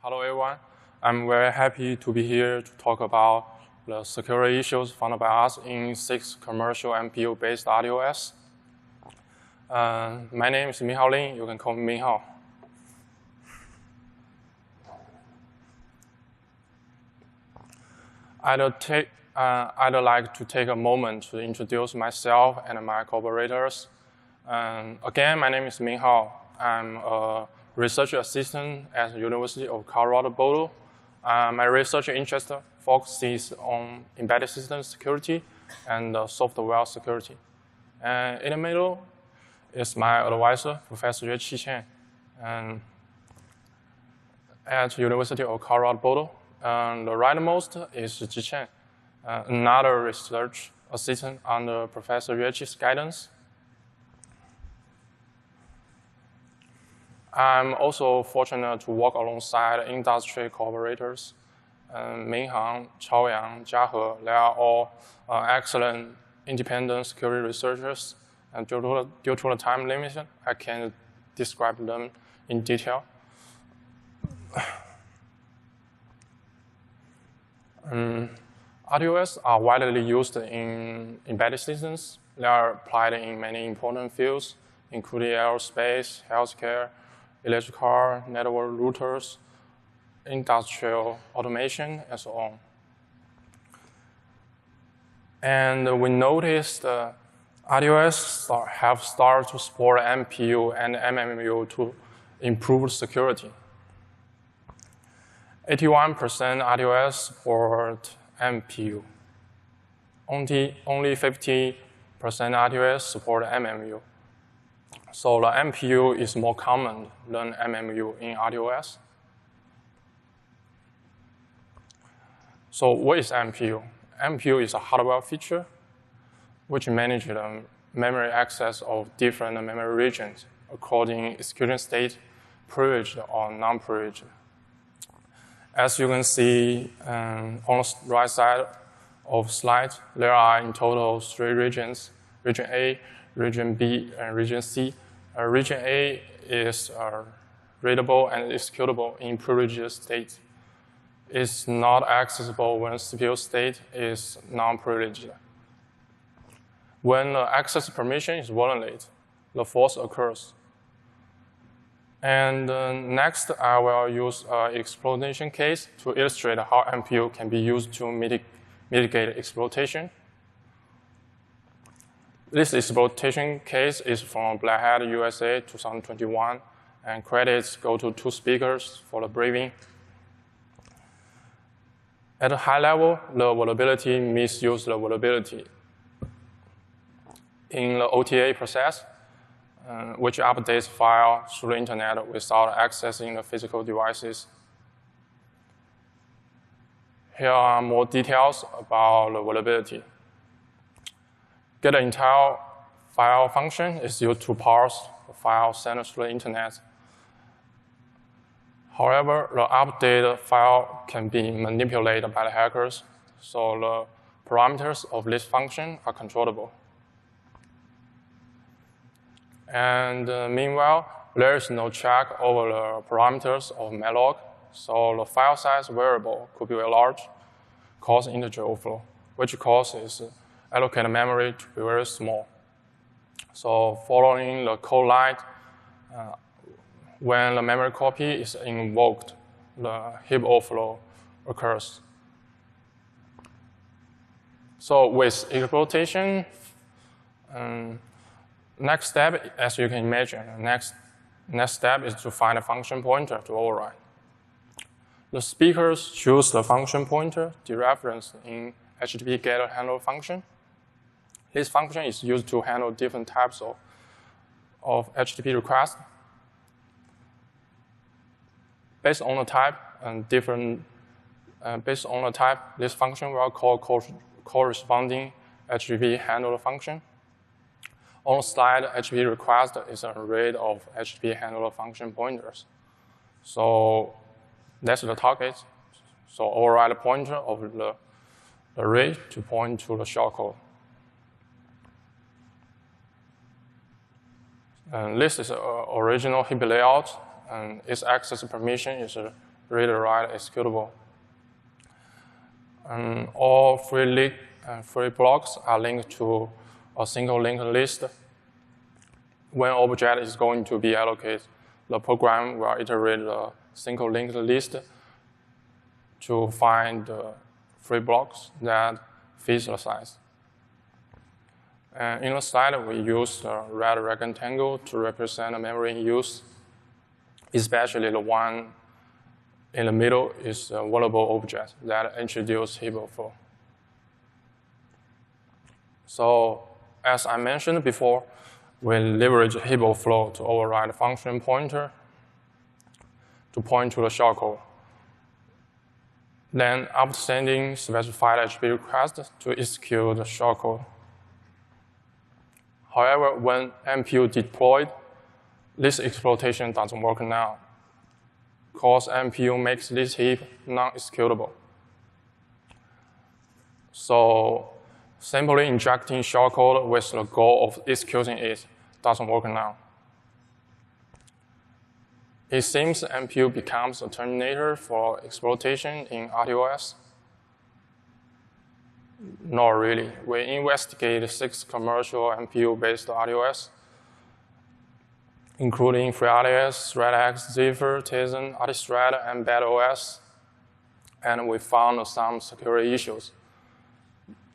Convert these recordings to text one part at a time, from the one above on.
Hello, everyone. I'm very happy to be here to talk about the security issues found by us in 6 commercial MPU-based RTOS. My name is Minghao. You can call me Minghao. I'd like to take a moment to introduce myself and my collaborators. Again, my name is Minghao. I'm a research assistant at the University of Colorado Boulder. My research interest focuses on embedded system security and software security. In the middle is my advisor, Professor Yueqi Chen, at the University of Colorado Boulder. The rightmost is Zicheng, another research assistant under Professor Yueqi's guidance. I'm also fortunate to work alongside industry collaborators, Minghang, Chaoyang, Jiahe. They are all excellent independent security researchers, and due to the time limit, I can't describe them in detail. RTOS are widely used in embedded systems. They are applied in many important fields, including aerospace, healthcare, electric car, network routers, industrial automation, and so on. And we noticed RTOS have started to support MPU and MMU to improve security. 81% RTOS support MPU. Only 50% RTOS support MMU. So the MPU is more common than MMU in RTOS. So what is MPU? MPU is a hardware feature which manages the memory access of different memory regions according to execution state, privileged or non-privileged. As you can see on the right side of the slide, there are in total 3 regions: Region A, Region B, and Region C. Region A is readable and executable in privileged state. It's not accessible when CPU state is non-privileged. When the access permission is violated, the false occurs. And next, I will use an exploitation case to illustrate how MPU can be used to mitigate exploitation. This exploitation case is from Black Hat USA 2021, and credits go to 2 speakers for the briefing. At a high level, the vulnerability misuse the vulnerability in the OTA process, which updates file through the internet without accessing the physical devices. Here are more details about the vulnerability. Get entire file function is used to parse the file sent through the internet. However, the updated file can be manipulated by the hackers, so the parameters of this function are controllable. And meanwhile, there is no check over the parameters of malloc, so the file size variable could be large, cause integer overflow, which causes allocated memory to be very small. So following the code line, when the memory copy is invoked, the heap overflow occurs. So with exploitation, next step, as you can imagine, next step is to find a function pointer to override. The speakers choose the function pointer dereferenced in HTTP get handle function. This function is used to handle different types of HTTP requests. Based on the type, this function will call corresponding HTTP handler function. On the slide, HTTP request is an array of HTTP handler function pointers. So that's the target. So override the pointer of the array to point to the shortcode. And this is the original heap layout, and its access permission is read-write executable. And all free blocks are linked to a single linked list. When an object is going to be allocated, the program will iterate the single linked list to find the free blocks that fit the size. And in the slide, we use the red rectangle to represent the memory in use, especially the one in the middle is a vulnerable object that introduces heap overflow. So as I mentioned before, we leverage heap overflow to override the function pointer to point to the shellcode. Then after sending specified HTTP request to execute the shellcode. However, when MPU deployed, this exploitation doesn't work now, because MPU makes this heap non-executable. So simply injecting shellcode with the goal of executing it doesn't work now. It seems MPU becomes a terminator for exploitation in RTOS. Not really. We investigated 6 commercial MPU-based RTOS, including FreeRTOS, Stratix, Zephyr, Tizen, RTOSes, and OS, and we found some security issues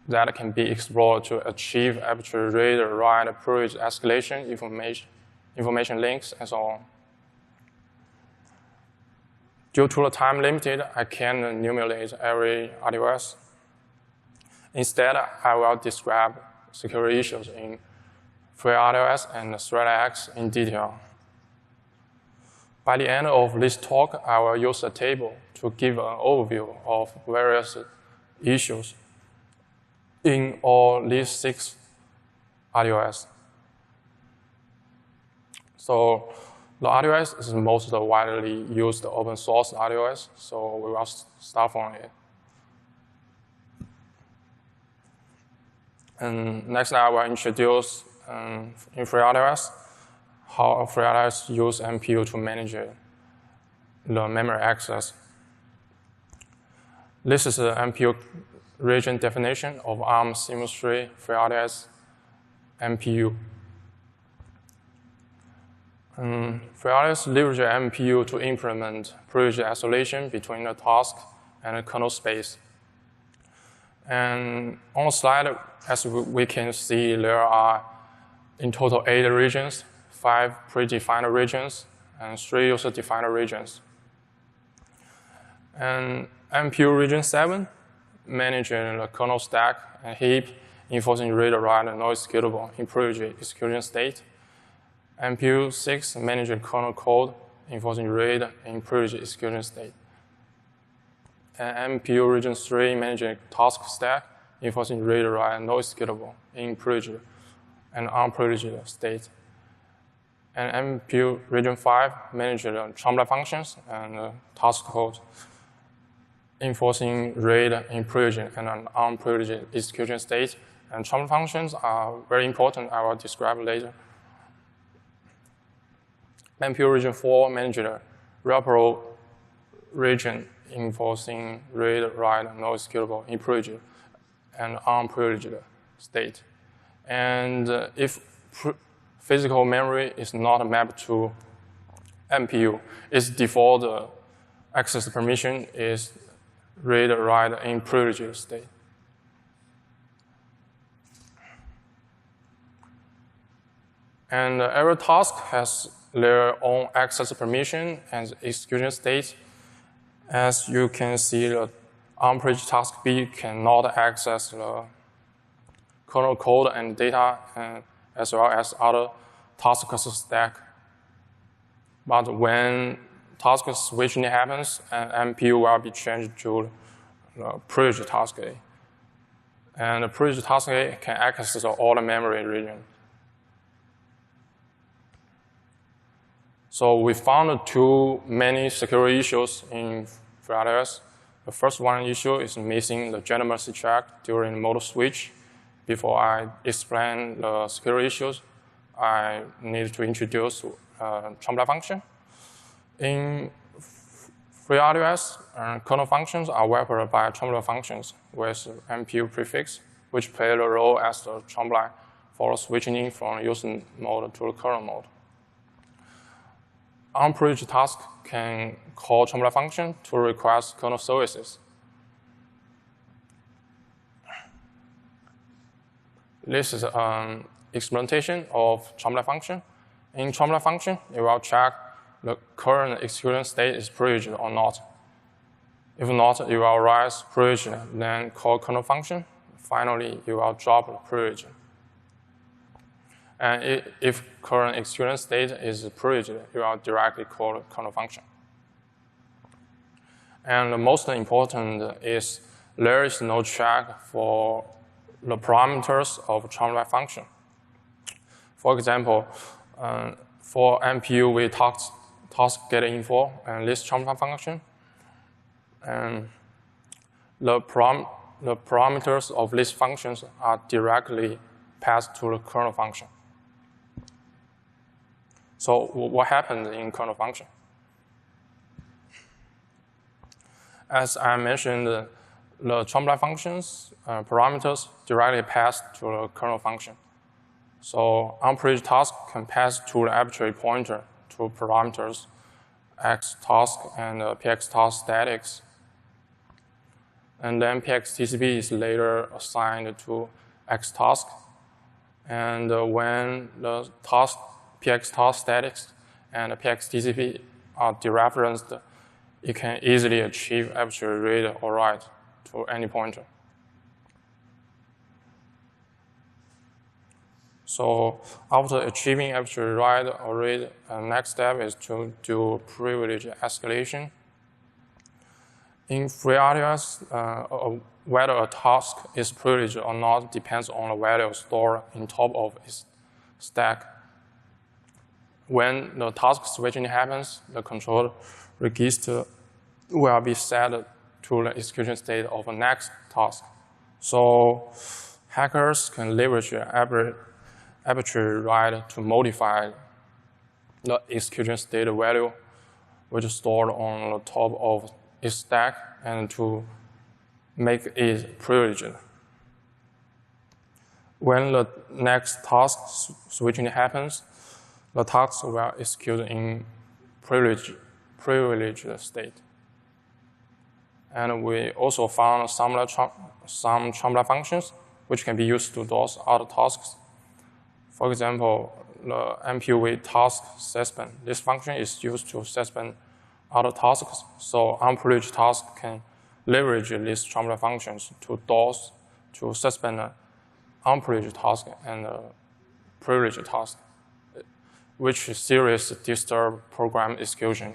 that can be explored to achieve arbitrary read-write privilege escalation, information links, and so on. Due to the time limited, I can't enumerate every RTOS. Instead, I will describe security issues in FreeRTOS and Stratix in detail. By the end of this talk, I will use a table to give an overview of various issues in all these 6 RTOS. So the RTOS is the most widely used open source RTOS, so we will start from it. And next, I will introduce in FreeRTOS how FreeRTOS use MPU to manage the memory access. This is the MPU region definition of ARM Seamless Tree FreeRTOS MPU. FreeRTOS leverages MPU to implement privilege isolation between the task and the kernel space. And on the slide, as we can see, there are in total 8 regions, 5 predefined regions, and 3 user-defined regions. And MPU region 7 manages the kernel stack and heap, enforcing read-write and non-executable in privilege execution state. MPU 6 manages kernel code, enforcing read in privilege execution state. And MPU region 3 manages task stack, enforcing read-write and non-executable in privileged and unprivileged state. And MPU region 5 manages the trumpet functions and task code, enforcing read in privileged and an unprivileged execution state. And trumpet functions are very important. I will describe later. MPU region 4 manages the real region, enforcing read, write, and non-executable in privileged and unprivileged state. And if physical memory is not mapped to MPU, its default access permission is read, write in privileged state. And every task has their own access permission and execution state. As you can see, the unprivileged task B cannot access the kernel code and data, as well as other tasks stack. But when task switching happens, MPU will be changed to the privileged task A. And the privileged task A can access all the memory region. So we found 2 many security issues in FreeRTOS. The first one issue is missing the gentleman's check during mode switch. Before I explain the security issues, I need to introduce trumpet function. In FreeRTOS kernel functions are wrapped by trombley functions with MPU prefix, which play the role as the trombley for switching from user mode to the kernel mode. Unprivileged task can call trombley function to request kernel services. This is an exploitation of trombley function. In trombley function, it will check the current execution state is privileged or not. If not, you will raise privilege, then call kernel function. Finally, you will drop the privilege. And if current execution state is privileged, you will directly call the kernel function. And the most important is there is no check for the parameters of trombley function. For example, for MPU, we task get info and this trombley function, and the parameters of these functions are directly passed to the kernel function. So what happens in kernel function? As I mentioned, the trombley functions parameters directly pass to the kernel function. So unprivileged task can pass to the arbitrary pointer to parameters XTask and PXTask statics. And then PXTCP is later assigned to XTask. And when the task PXTask statics and PXTCP are dereferenced, it can easily achieve arbitrary read or write to any pointer. So after achieving arbitrary write or read, the next step is to do privilege escalation. In FreeRTOS, whether a task is privileged or not depends on the value stored in top of its stack. When the task switching happens, the control register will be set to the execution state of the next task. So hackers can leverage arbitrary write to modify the execution state value, which is stored on the top of its stack, and to make it privileged. When the next task switching happens, the task will execute in privileged state. And we also found some trombley functions which can be used to those other tasks. For example, the MPU with task suspend. This function is used to suspend other tasks, so unprivileged tasks can leverage these trombley functions to DOS to suspend unprivileged task and privileged task, which seriously disturb program execution.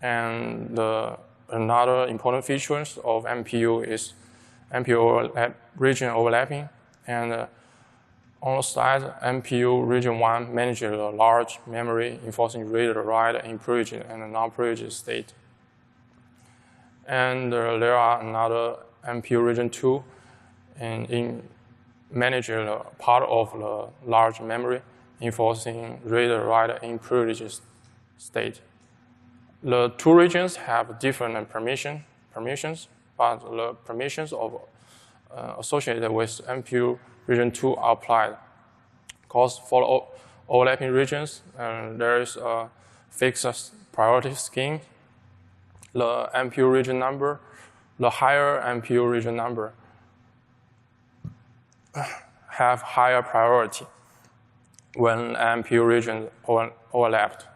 And another important features of MPU is MPU region overlapping. And on the side, MPU region 1 manages a large memory enforcing read, write in privileged and non-privileged state. And there are another MPU region 2 in managing part of the large memory enforcing read, write in privileged state. The two regions have different permissions, but the permissions associated with MPU region 2 are applied. Because for overlapping regions, there is a fixed priority scheme. The MPU region number, the higher MPU region number have higher priority when MPU region overlapped.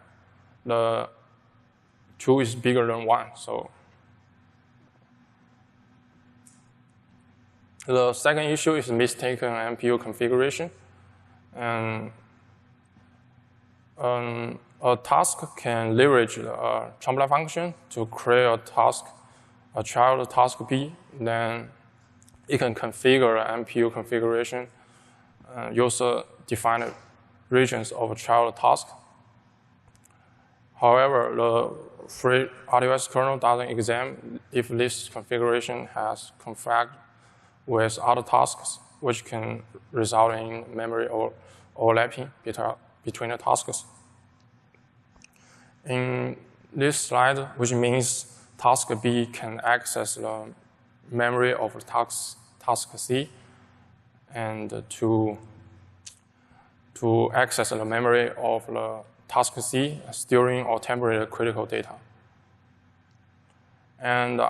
The 2 is bigger than 1, so. The second issue is mistaken MPU configuration. And a task can leverage a trombley function to create a child task B. Then it can configure MPU configuration, user-defined regions of a child task. However, the FreeRTOS kernel doesn't examine if this configuration has conflict with other tasks, which can result in memory overlapping between the tasks. In this slide, which means task B can access the memory of task C, and to access the memory of the task C, storing or temporary critical data. And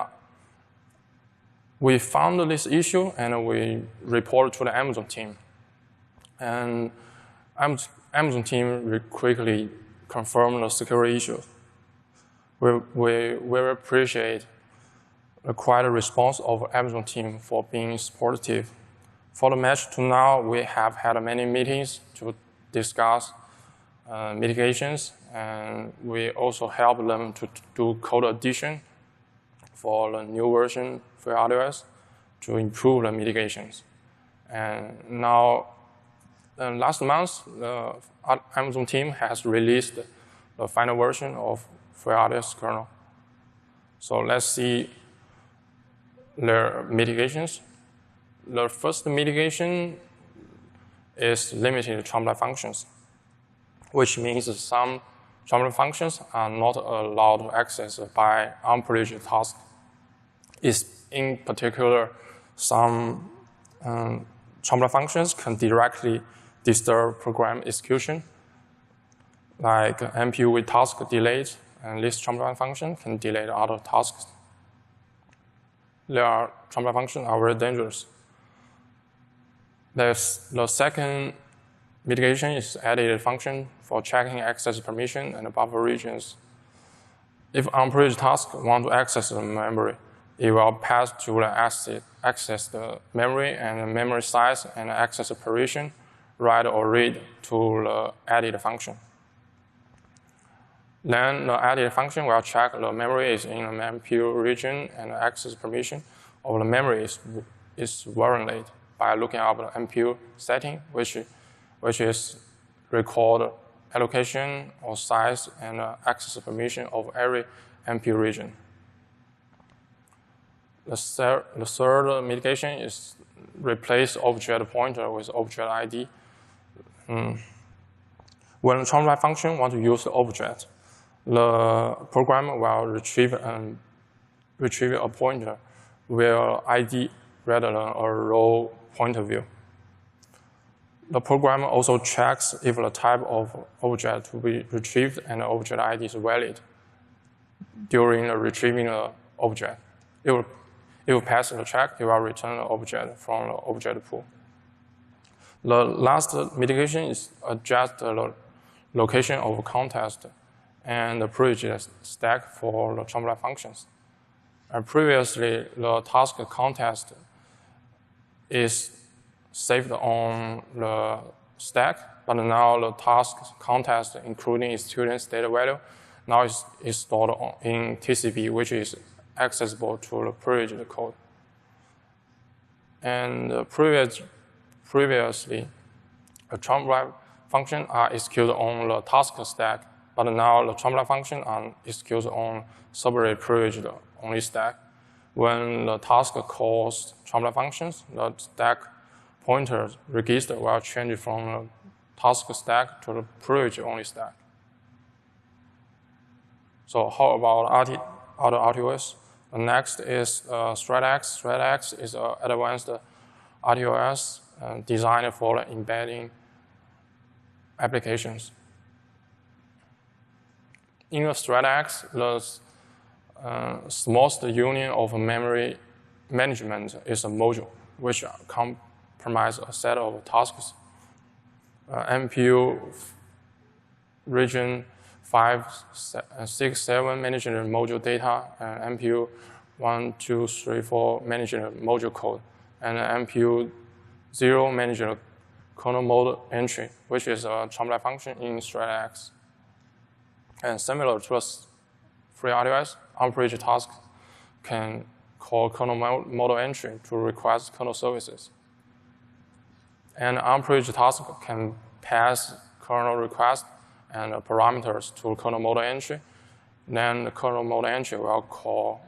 we found this issue, and we reported to the Amazon team. And Amazon team quickly confirmed the security issue. We very appreciate the quiet response of Amazon team for being supportive. For the match to now, we have had many meetings to discuss mitigations, and we also help them to do code addition for the new version FreeRTOS to improve the mitigations. And now, last month, the Amazon team has released the final version of FreeRTOS kernel. So let's see their mitigations. The first mitigation is limited trumpet functions, which means some trumpet functions are not allowed to access by unprivileged tasks. In particular, some trumpet functions can directly disturb program execution, like MPU with task delays, and this trumpet function can delay other tasks. Trumpet functions are very dangerous. The second mitigation is added function for checking access permission and buffer regions. If unprivileged task want to access the memory, it will pass to the access the memory and the memory size and access operation, write or read to the added function. Then the added function will check the memory is in the MPU region and the access permission of the memory is warranted by looking up the MPU setting, which is record allocation or size and access permission of every MPU region. The third mitigation is replace object pointer with object ID. When the trumpet function wants to use the object, the program will retrieve a pointer with ID rather than a raw pointer view. The program also checks if the type of object to be retrieved and the object ID is valid during the retrieving the object. It will pass the check, it will return the object from the object pool. The last mitigation is adjust the location of context and the privilege stack for the trumpet functions. And previously, the task context is saved on the stack, but now the task context, including its student's data value, now is stored in TCP, which is accessible to the privileged code. And previously, the trumpet function are executed on the task stack, but now the trumpet function are executed on separate privileged only stack. When the task calls trumpet functions, the stack pointer register will change from the task stack to the privilege only stack. So how about other RTOS? The next is Stratix. Stratix is an advanced RTOS designed for embedding applications. In the Stratix, the smallest union of memory management is a module, which comprises a set of tasks. MPU region 5, 6, 7 managing the module data, and MPU 1, 2, 3, 4 managing the module code, and MPU 0 managing the kernel mode entry, which is a trumpet function in Stratix. And similar to FreeRTOS, unprivileged tasks can call kernel model entry to request kernel services. And unprivileged tasks can pass kernel request and parameters to kernel model entry. Then the kernel model entry will call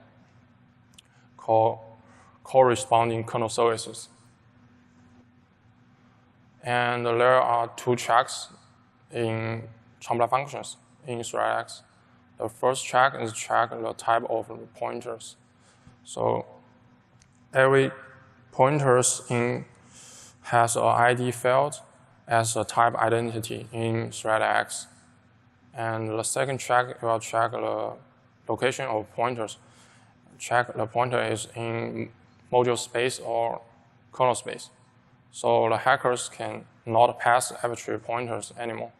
corresponding kernel services. And there are two checks in trumpet functions in Stratix. The first check is check the type of the pointers. So every pointers has an ID field as a type identity in Stratix. And the second check will check the location of pointers. Check the pointer is in module space or kernel space. So the hackers can not pass arbitrary pointers anymore.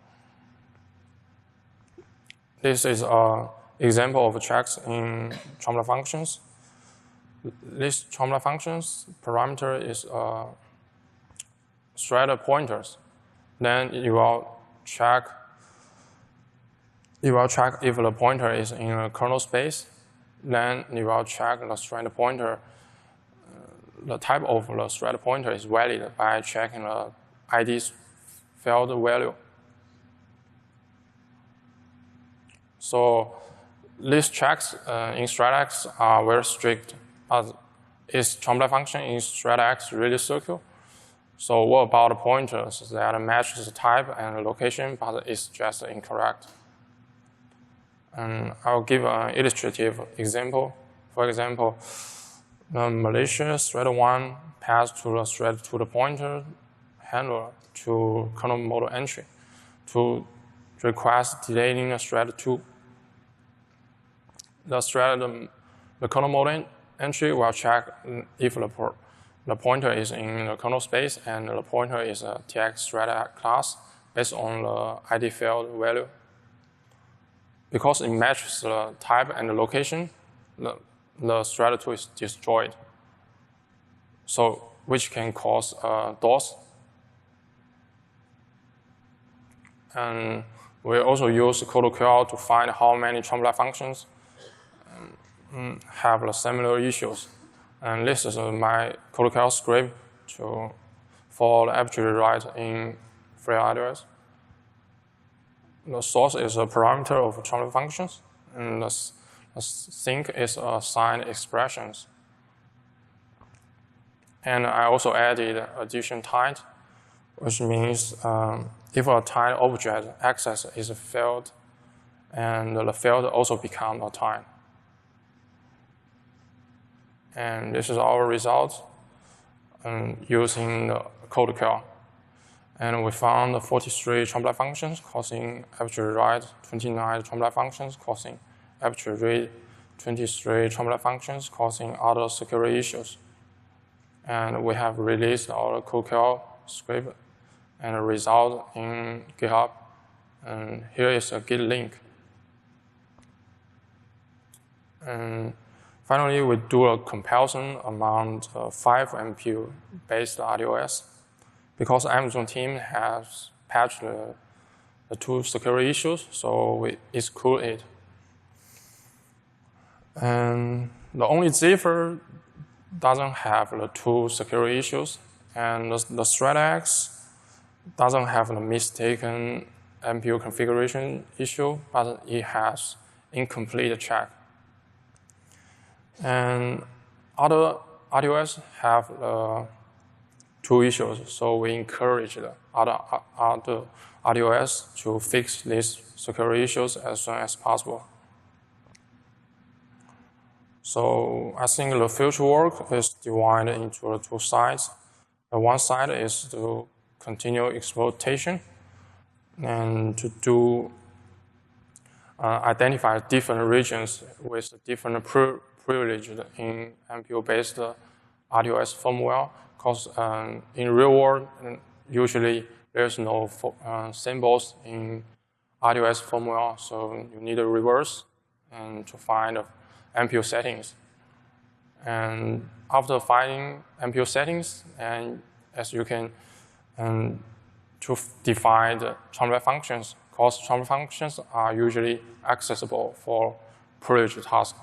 This is an example of checks in Chomla functions. This Chomla functions parameter is thread pointers. Then you will check if the pointer is in a kernel space. Then you will check the thread pointer. The type of the thread pointer is valid by checking the ID field value. So these checks in Stratix are very strict. Is Chomla function in Stratix really secure? So what about the pointers that matches the type and the location, but it's just incorrect? And I'll give an illustrative example. For example, the malicious thread 1 passed to the thread to the pointer handler to kernel model entry to request deleting the thread 2. The kernel model entry will check if the pointer is in the kernel space and the pointer is a TX thread class based on the ID field value. Because it matches the type and the location, the thread 2 is destroyed. So, which can cause DOS. And we also use CodeQL to find how many Chomla functions have the similar issues. And this is my CodeQL script for the arbitrary write in FreeRTOS. The source is a parameter of Chomla functions, and the sink is assigned expressions. And I also added addition type, which means if a type object access is a field, and the field also becomes a type. And this is our result using the CodeQL. And we found 43 Chomla functions causing arbitrary write, 29 Chomla functions causing arbitrary read, 23 Chomla functions causing other security issues. And we have released our CodeQL script and a result in GitHub. And here is a Git link. And finally, we do a comparison among 5 MPU-based RTOS. Because Amazon team has patched the 2 security issues, so we exclude it. And the only Zephyr doesn't have the 2 security issues, and the Stratix doesn't have the mistaken MPU configuration issue, but it has incomplete check. And other RTOS have 2 issues, so we encourage the other RTOS to fix these security issues as soon as possible. So I think the future work is divided into the 2 sides. The one side is to continue exploitation and to do identify different regions with different privilege in MPU-based RTOS firmware. Because in real world, usually there's no symbols in RTOS firmware, so you need a reverse and to find MPU settings. And after finding MPU settings, and as you can to define the Chomla functions, because Chomla functions are usually accessible for privileged tasks.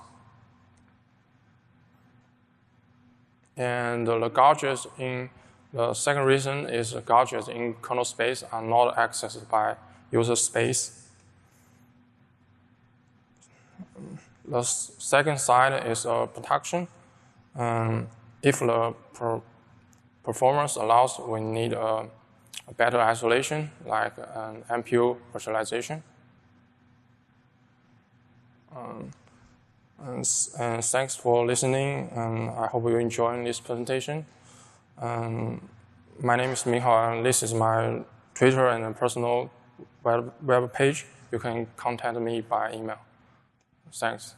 And the gadgets in the second reason is the gadgets in kernel space are not accessed by user space. The second side is protection. If the performance allows, we need a better isolation, like an MPU virtualization. And thanks for listening, and I hope you enjoy this presentation. My name is Minghao, and this is my Twitter and personal web page. You can contact me by email. Thanks.